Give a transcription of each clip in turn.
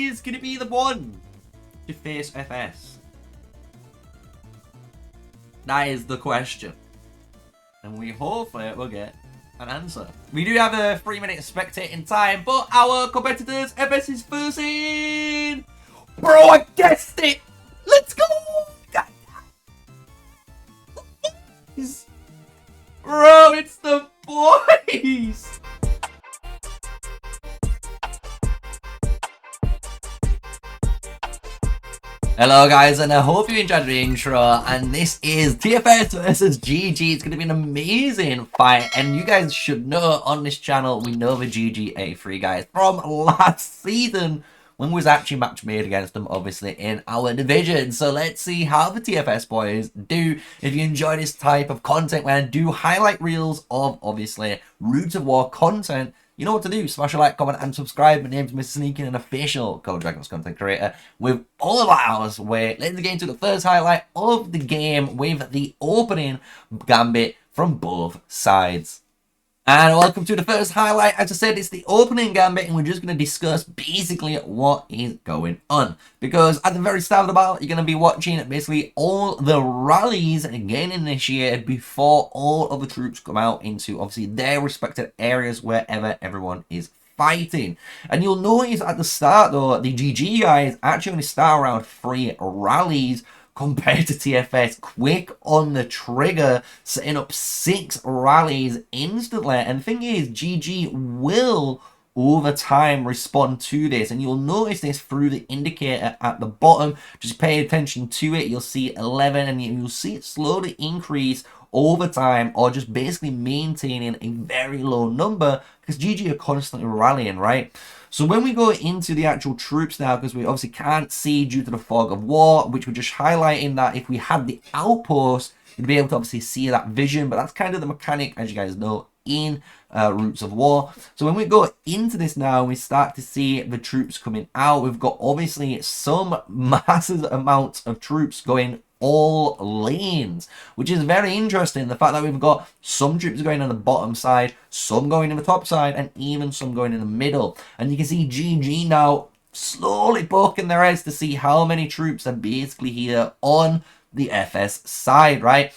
is going to be the one to face FS? That is the question. And we hopefully will get an answer. We do have a 3-minute spectating time, but our competitors, FS is first in. Bro, I guessed it. Let's go. Bro, it's the boys. Hello guys, and I hope you enjoyed the intro, and this is TFS versus GG. It's going to be an amazing fight, and you guys should know on this channel, we know the GG83 guys from last season when we was actually match made against them, obviously, in our division. So let's see how the TFS boys do. If you enjoy this type of content where I do highlight reels of, obviously, Roots of War content, you know what to do. Smash a like, comment, and subscribe. My name's MrSneakyy, an official Call of Dragons content creator with all of ours. Let's get into the first highlight of the game with the opening Gambit from both sides. And welcome to the first highlight. As I said, it's the opening Gambit, and we're just going to discuss basically what is going on. Because at the very start of the battle, you're going to be watching basically all the rallies getting initiated before all of the troops come out into, obviously, their respective areas wherever everyone is fighting. And you'll notice at the start, though, the GG guys actually only start around 3 rallies compared to TFS, quick on the trigger, setting up 6 rallies instantly. And the thing is, GG will, over time, respond to this. And you'll notice this through the indicator at the bottom. Just pay attention to it. You'll see 11, and you'll see it slowly increase over time, or just basically maintaining a very low number, because GG are constantly rallying, right? So when we go into the actual troops now, because we obviously can't see due to the fog of war, which we're just highlighting that if we had the outpost, you'd be able to obviously see that vision, but that's kind of the mechanic, as you guys know, in Roots of War. So when we go into this now, we start to see the troops coming out. We've got obviously some massive amounts of troops going all lanes, which is very interesting. The fact that we've got some troops going on the bottom side, some going in the top side, and even some going in the middle. And you can see GG now slowly poking their heads to see how many troops are basically here on the FS side, right?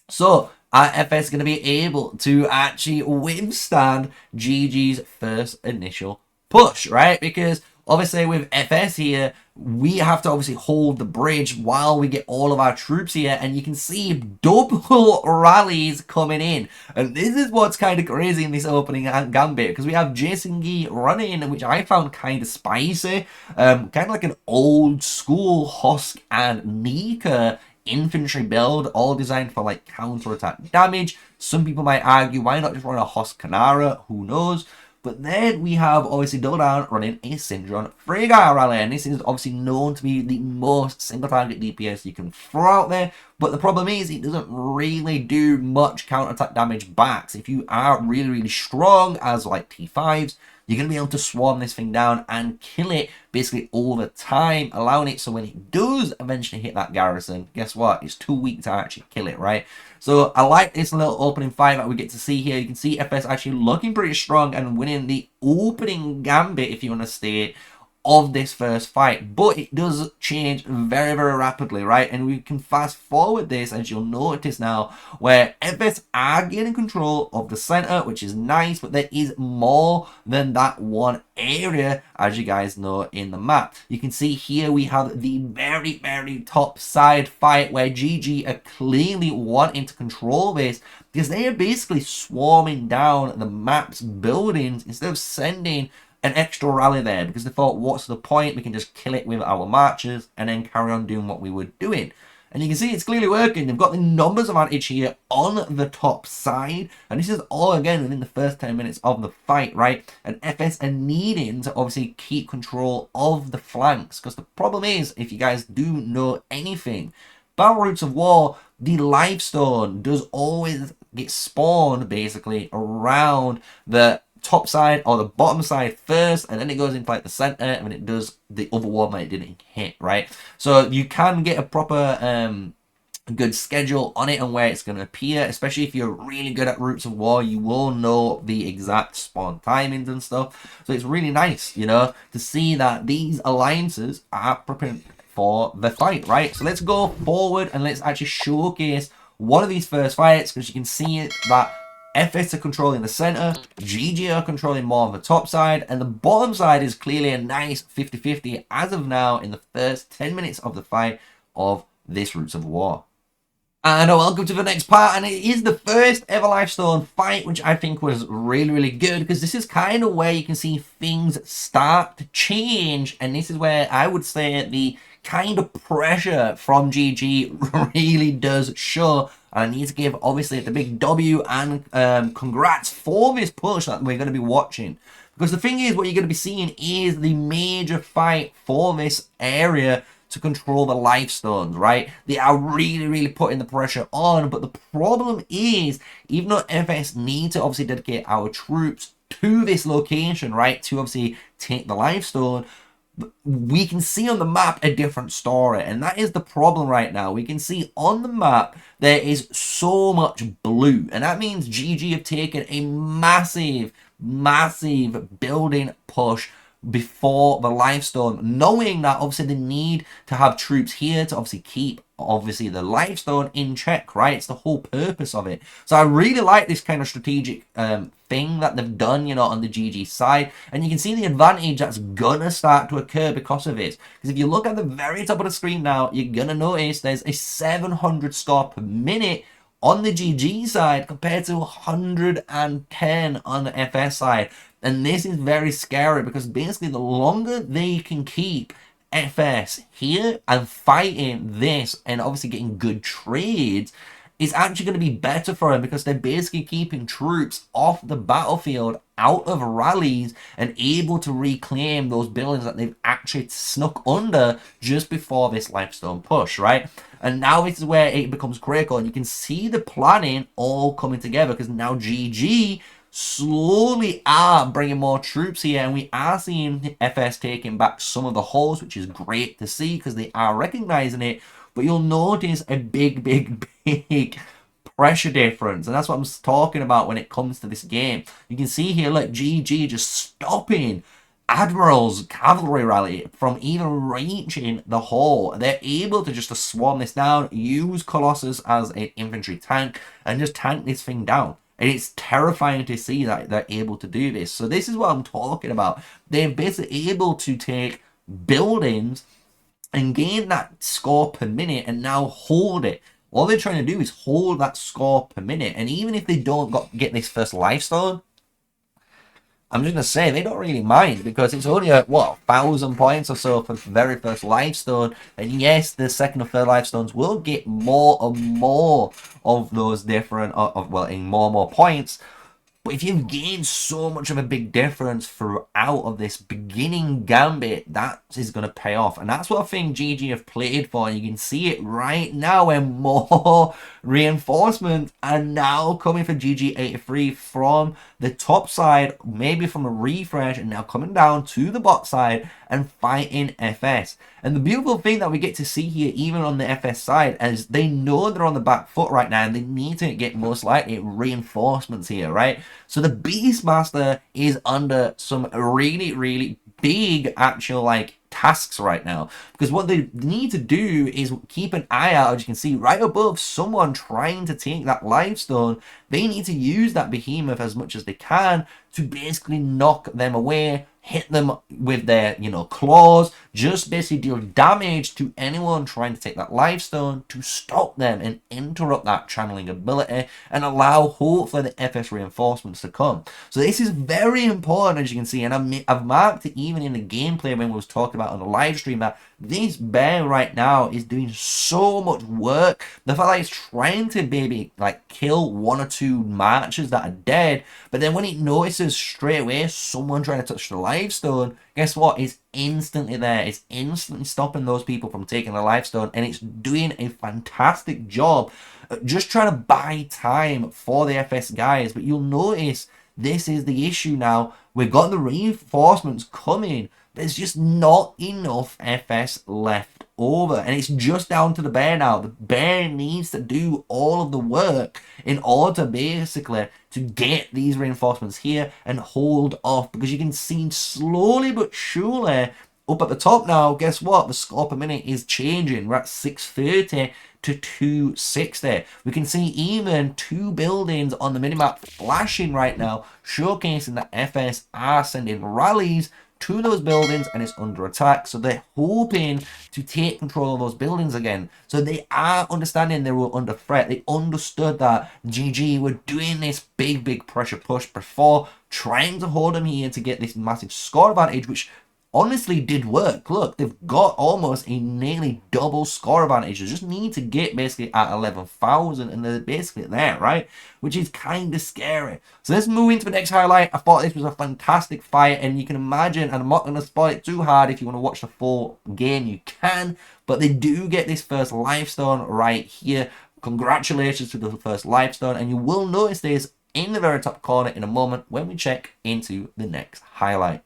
So are FS going to be able to actually withstand GG's first initial push, right? Because obviously with FS here, we have to obviously hold the bridge while we get all of our troops here, and you can see double rallies coming in. And this is what's kind of crazy in this opening Gambit, because we have MrSneakyy running, which I found kind of spicy, kind of like an old school Husk and Nika infantry build, all designed for like counter-attack damage. Some people might argue, why not just run a Husk Kanara? Who knows? But then we have obviously Dodan running a Syndron Freyguy rally, and this is obviously known to be the most single target DPS you can throw out there. But the problem is it doesn't really do much counter-attack damage back. So if you are really, really strong as like T5s, you're going to be able to swarm this thing down and kill it basically all the time, allowing it so when it does eventually hit that garrison, guess what? It's too weak to actually kill it, right? So I like this little opening fight that we get to see here. You can see FS actually looking pretty strong and winning the opening Gambit, if you want to state, of this first fight. But it does change very, very rapidly, right? And we can fast forward this, as you'll notice now, where FS are gaining control of the center, which is nice, but there is more than that one area, as you guys know, in the map. You can see here we have the very, very top side fight where GG are clearly wanting to control this, because they are basically swarming down the map's buildings instead of sending an extra rally there, because they thought, what's the point? We can just kill it with our marchers and then carry on doing what we were doing. And you can see it's clearly working. They've got the numbers advantage here on the top side. And this is all, again, within the first 10 minutes of the fight, right? And FS are needing to obviously keep control of the flanks. Because the problem is, if you guys do know anything, Battle Roots of War, the Lifestone does always get spawned, basically, around the top side or the bottom side first, and then it goes into like the center, and then it does the other one that it didn't hit, right? So you can get a proper a good schedule on it and where it's going to appear, especially if you're really good at Roots of War. You will know the exact spawn timings and stuff, so it's really nice, you know, to see that these alliances are preparing for the fight, right? So let's go forward and let's actually showcase one of these first fights, because you can see that FS are controlling the center, GG are controlling more of the top side, and the bottom side is clearly a nice 50-50 as of now in the first 10 minutes of the fight of this Roots of War. And welcome to the next part, and it is the first ever Lifestone fight, which I think was really, really good, because this is kind of where you can see things start to change, and this is where I would say the kind of pressure from GG really does show. And I need to give, obviously, the big W and congrats for this push that we're going to be watching. Because the thing is, what you're going to be seeing is the major fight for this area to control the Lifestones, right? They are really, really putting the pressure on. But the problem is, even though FS need to obviously dedicate our troops to this location, right, to obviously take the Lifestone, we can see on the map a different story, and that is the problem right now. We can see on the map there is so much blue, and that means GG have taken a massive building push before the Lifestone, knowing that obviously they need to have troops here to obviously keep obviously the Lifestone in check, right? It's the whole purpose of it. So I really like this kind of strategic thing that they've done, you know, on the GG side, and you can see the advantage that's gonna start to occur because of it. Because if you look at the very top of the screen now, you're gonna notice there's a 700 score per minute on the GG side compared to 110 on the FS side. And this is very scary, because basically the longer they can keep FS here and fighting this and obviously getting good trades, it's actually going to be better for them, because they're basically keeping troops off the battlefield, out of rallies, and able to reclaim those buildings that they've actually snuck under just before this Lifestone push, right? And now this is where it becomes critical, and you can see the planning all coming together, because now GG slowly are bringing more troops here, and we are seeing FS taking back some of the holes, which is great to see, because they are recognizing it. But you'll notice a big pressure difference, and that's what I'm talking about when it comes to this game. You can see here, like, GG just stopping Admiral's cavalry rally from even reaching the hole. They're able to just swarm this down, use Colossus as an infantry tank, and just tank this thing down. And it's terrifying to see that they're able to do this. So this is what I'm talking about. They're basically able to take buildings and gain that score per minute and now hold it. All they're trying to do is hold that score per minute. And even if they don't get this first Lifestone, I'm just going to say they don't really mind, because it's only a, what, 1,000 points or so for the very first Lifestone. And yes, the second or third Lifestones will get more and more of those different, well, in more and more points. But if you've gained so much of a big difference throughout of this beginning Gambit, that is going to pay off. And that's what I think GG have played for. You can see it right now, where more reinforcements are now coming for GG83 from the top side, maybe from a refresh, and now coming down to the bot side and fighting FS. And the beautiful thing that we get to see here, even on the FS side, is they know they're on the back foot right now, and they need to get most likely reinforcements here, right? So the Beastmaster is under some really big actual, like, tasks right now, because what they need to do is keep an eye out, as you can see right above someone trying to take that Lifestone. They need to use that behemoth as much as they can to basically knock them away, hit them with their, you know, claws, just basically deal damage to anyone trying to take that Lifestone, to stop them and interrupt that channeling ability and allow hopefully the FS reinforcements to come. So this is very important, as you can see, and I've marked it even in the gameplay when we was talking about on the live stream, that this bear right now is doing so much work. The fact that it's trying to maybe like kill one or two marchers that are dead, but then when it notices straight away someone trying to touch the Lifestone, guess what? It's instantly there. It's instantly stopping those people from taking the Lifestone, and it's doing a fantastic job just trying to buy time for the FS guys. But you'll notice this is the issue now. We've got the reinforcements coming. There's just not enough FS left over, and it's just down to the bear now. The bear needs to do all of the work in order basically to get these reinforcements here and hold off, because you can see slowly but surely up at the top now, guess what? The score per minute is changing. We're at 630 to 260. We can see even 2 buildings on the minimap flashing right now, showcasing that FS are sending rallies to those buildings and it's under attack. So they're hoping to take control of those buildings again. So they are understanding they were under threat. They understood that GG were doing this big pressure push before, trying to hold them here to get this massive score advantage, which honestly did work. Look, they've got almost a nearly double score advantage. They just need to get basically at 11,000 and they're basically there, right? Which is kind of scary. So let's move into the next highlight. I thought this was a fantastic fight, and you can imagine, and I'm not going to spoil it too hard. If you want to watch the full game, you can. But they do get this first Lifestone right here. Congratulations to the first Lifestone, and you will notice this in the very top corner in a moment when we check into the next highlight.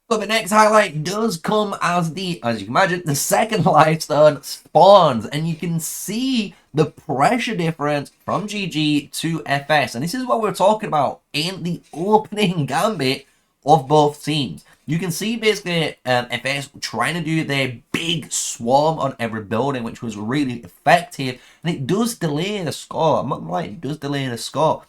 So the next highlight does come as you can imagine, the second Lifestone spawns, and you can see the pressure difference from GG to FS. And this is what we're talking about in the opening Gambit of both teams. You can see basically FS trying to do their big swarm on every building, which was really effective. And it does delay the score. I'm not gonna lie, it does delay the score.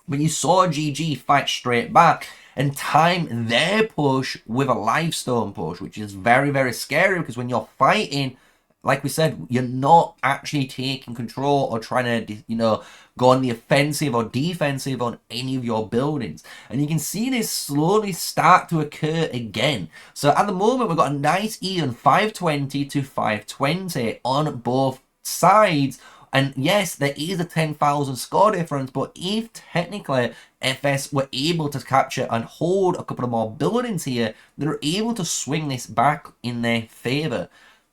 But you saw GG fight straight back and time their push with a Lifestone push, which is very scary, because when you're fighting, like we said, you're not actually taking control or trying to, you know, go on the offensive or defensive on any of your buildings. And you can see this slowly start to occur again. So at the moment, we've got a nice even 520 to 520 on both sides. And yes, there is a 10,000 score difference, but if technically FS were able to capture and hold a couple of more buildings here, they're able to swing this back in their favor.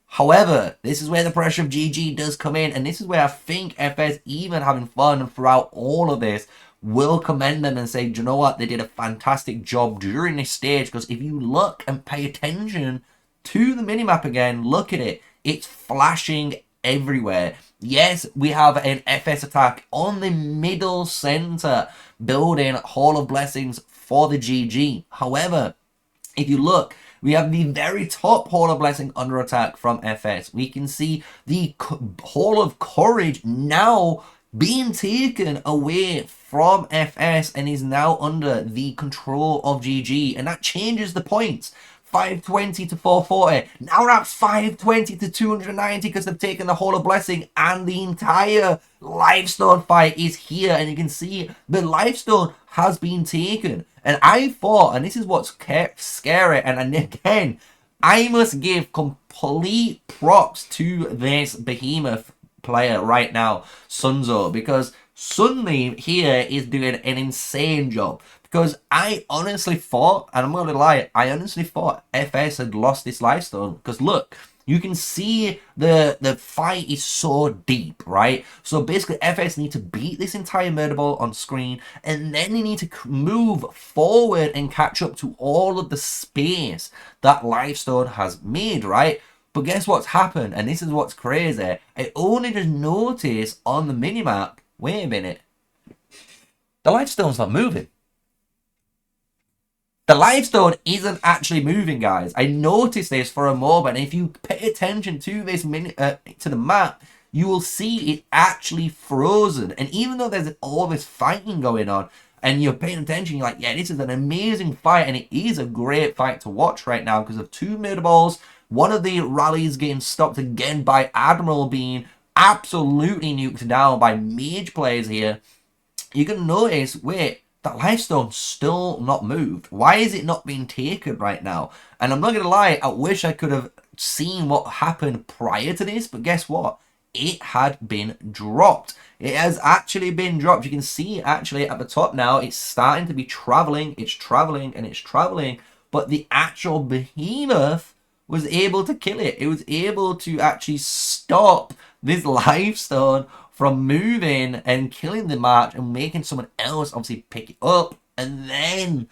However, this is where the pressure of GG does come in, and this is where I think FS, even having fun throughout all of this, will commend them and say, do you know what, they did a fantastic job during this stage. Because if you look and pay attention to the minimap again, look at it, it's flashing everywhere. Yes, we have an FS attack on the middle center building Hall of Blessings for the GG. However, if you look, we have the very top Hall of Blessing under attack from FS. We can see the Hall of Courage now being taken away from FS and is now under the control of GG. And that changes the points. 520 to 440. Now we're at 520 to 290 because they've taken the Hall of Blessing, and the entire Lifestone fight is here. And you can see the Lifestone has been taken. And I thought, and this is what's scary, and again, I must give complete props to this behemoth player right now, Sunzo, because Sunny here is doing an insane job. Because I honestly thought, and I'm not gonna lie, I honestly thought FS had lost this Lifestone. Because look, you can see the fight is so deep, right? So basically FS need to beat this entire murder ball on screen, and then they need to move forward and catch up to all of the space that Lifestone has made, right? But guess what's happened? And this is what's crazy. I only just noticed on the minimap, wait a minute, the Lifestone's not moving. The Lifestone isn't actually moving, guys. I noticed this for a moment. If you pay attention to this to the map, you will see it actually frozen. And even though there's all this fighting going on, and you're paying attention, you're like, yeah, this is an amazing fight, and it is a great fight to watch right now because of 2 murder balls. One of the rallies getting stopped again by Admiral being absolutely nuked down by mage players here. You can notice, wait, that Lifestone's still not moved. Why is it not being taken right now? And I'm not going to lie, I wish I could have seen what happened prior to this, but guess what? It had been dropped. It has actually been dropped. You can see actually at the top now, it's starting to be traveling. It's traveling and it's traveling, but the actual behemoth was able to kill it. It was able to actually stop this Lifestone from moving and killing the march and making someone else obviously pick it up. And then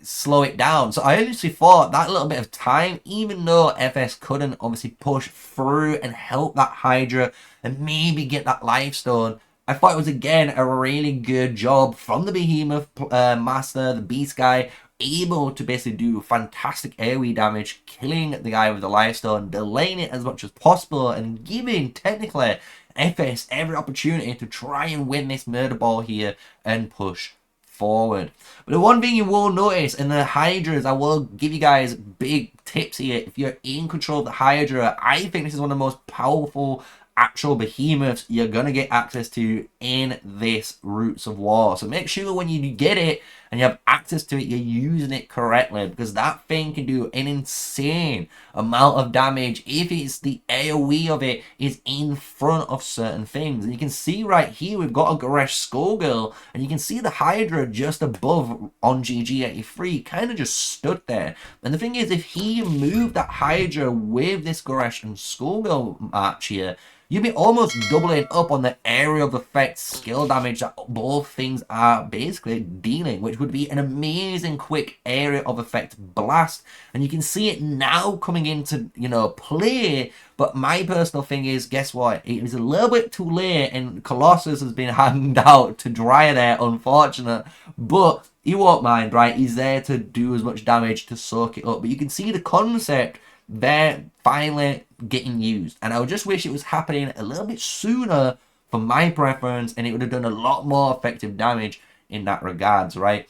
slow it down. So I honestly thought that little bit of time, even though FS couldn't obviously push through and help that Hydra and maybe get that Lifestone, I thought it was again a really good job from the Behemoth Master, the Beast guy, able to basically do fantastic AoE damage, killing the guy with the Lifestone, delaying it as much as possible, and giving technically FS every opportunity to try and win this murder ball here and push forward. But the one thing you will notice in the Hydras, I will give you guys big tips here. If you're in control of the Hydra, I think this is one of the most powerful actual behemoths you're gonna get access to in this Roots of War. So make sure when you get it and you have access to it, you're using it correctly, because that thing can do an insane amount of damage if it's the AoE of it is in front of certain things. And you can see right here we've got a Goresh Skullgirl, and you can see the Hydra just above on GG83 kind of just stood there. And the thing is, if he moved that Hydra with this Goresh and Skullgirl match here, you'd be almost doubling up on the area of effect skill damage that both things are basically dealing, which would be an amazing quick area of effect blast. And you can see it now coming into, you know, play. But my personal thing is, guess what? It was a little bit too late, and Colossus has been hanged out to dry there, unfortunate. But he won't mind, right? He's there to do as much damage to soak it up. But you can see the concept they're finally getting used, and I would just wish it was happening a little bit sooner for my preference, and it would have done a lot more effective damage in that regards, right?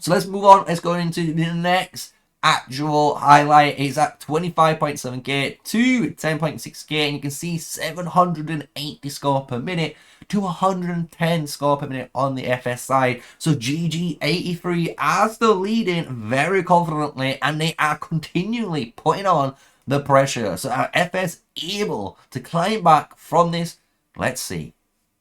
So let's move on. Let's go into the next actual highlight. It's at 25.7k to 10.6k, and you can see 780 score per minute to 110 score per minute on the FS side. So GG83 are still leading very confidently, and they are continually putting on the pressure. So are FS able to climb back from this? Let's see.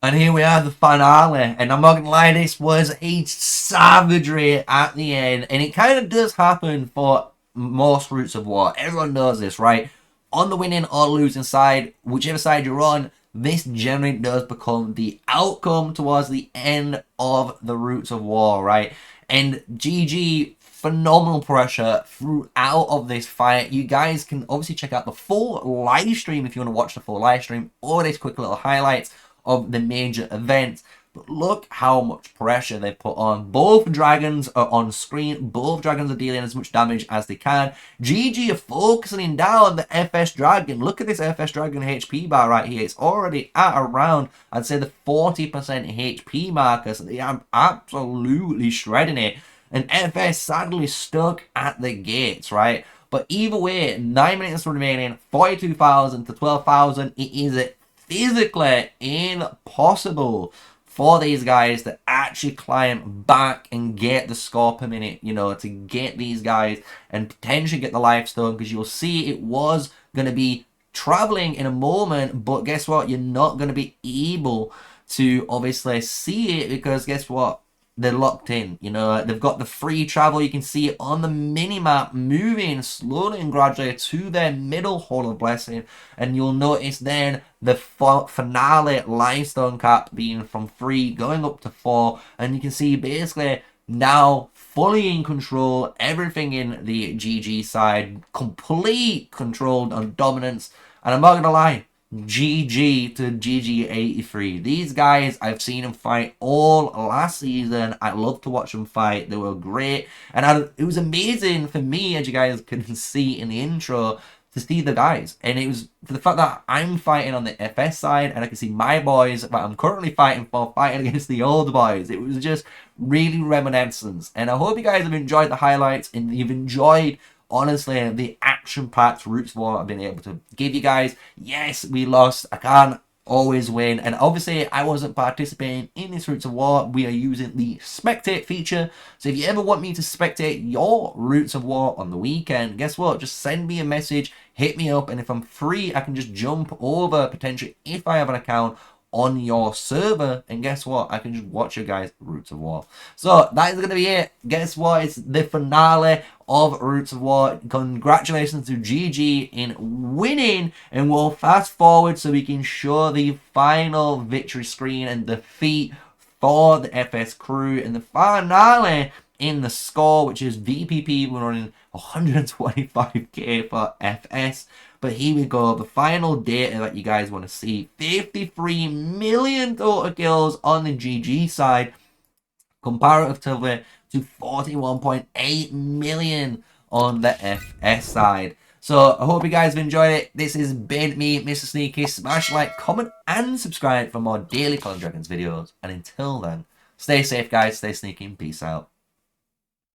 And here we are, the finale, and I'm not gonna lie, this was a savagery at the end, and it kind of does happen for most Roots of War. Everyone knows this, right? On the winning or losing side, whichever side you're on, this generally does become the outcome towards the end of the Roots of War, right? And GG, phenomenal pressure throughout of this fight. You guys can obviously check out the full live stream if you want to watch the full live stream, or these quick little highlights of the major events. But look how much pressure they put on. Both dragons are on screen. Both dragons are dealing as much damage as they can. GG are focusing down the FS dragon. Look at this FS dragon HP bar right here. It's already at around, I'd say, the 40% HP marker. So they are absolutely shredding it. And FS sadly stuck at the gates, right? But either way, 9 minutes remaining, 42,000 to 12,000. It is physically impossible for these guys to actually climb back and get the score per minute, you know, to get these guys and potentially get the Lifestone, because you'll see it was going to be traveling in a moment, but guess what? You're not going to be able to obviously see it, because guess what? They're locked in, you know, they've got the free travel. You can see it on the mini-map moving slowly and gradually to their middle Hall of Blessing, and you'll notice then the finale Lifestone cap being from 3 going up to 4, and you can see basically now fully in control, everything in the GG side, complete control on dominance. And I'm not gonna lie, GG to GG83. These guys, I've seen them fight all last season. I love to watch them fight. They were great. And it was amazing for me, as you guys can see in the intro, to see the guys. And it was for the fact that I'm fighting on the FS side, and I can see my boys that I'm currently fighting for fighting against the old boys. It was just really reminiscence. And I hope you guys have enjoyed the highlights, and you've enjoyed, honestly, the action-packed Roots War I've been able to give you guys. Yes, we lost. I can't always win. And obviously, I wasn't participating in this Roots of War. We are using the spectate feature. So if you ever want me to spectate your Roots of War on the weekend, guess what? Just send me a message, hit me up, and if I'm free, I can just jump over, potentially, if I have an account, on your server, and guess what? I can just watch your guys' Roots of War. So that is going to be it. Guess what? It's the finale of Roots of War. Congratulations to GG in winning, and we'll fast forward so we can show the final victory screen and defeat for the FS crew. And the finale in the score, which is VPP. We're running 125k for FS. But here we go, the final data that you guys want to see. 53 million total kills on the GG side, comparatively to 41.8 million on the FS side. So I hope you guys have enjoyed it. This has been me, MrSneakyy. Smash like, comment, and subscribe for more daily Call of Dragons videos. And until then, stay safe, guys. Stay sneaky, and peace out.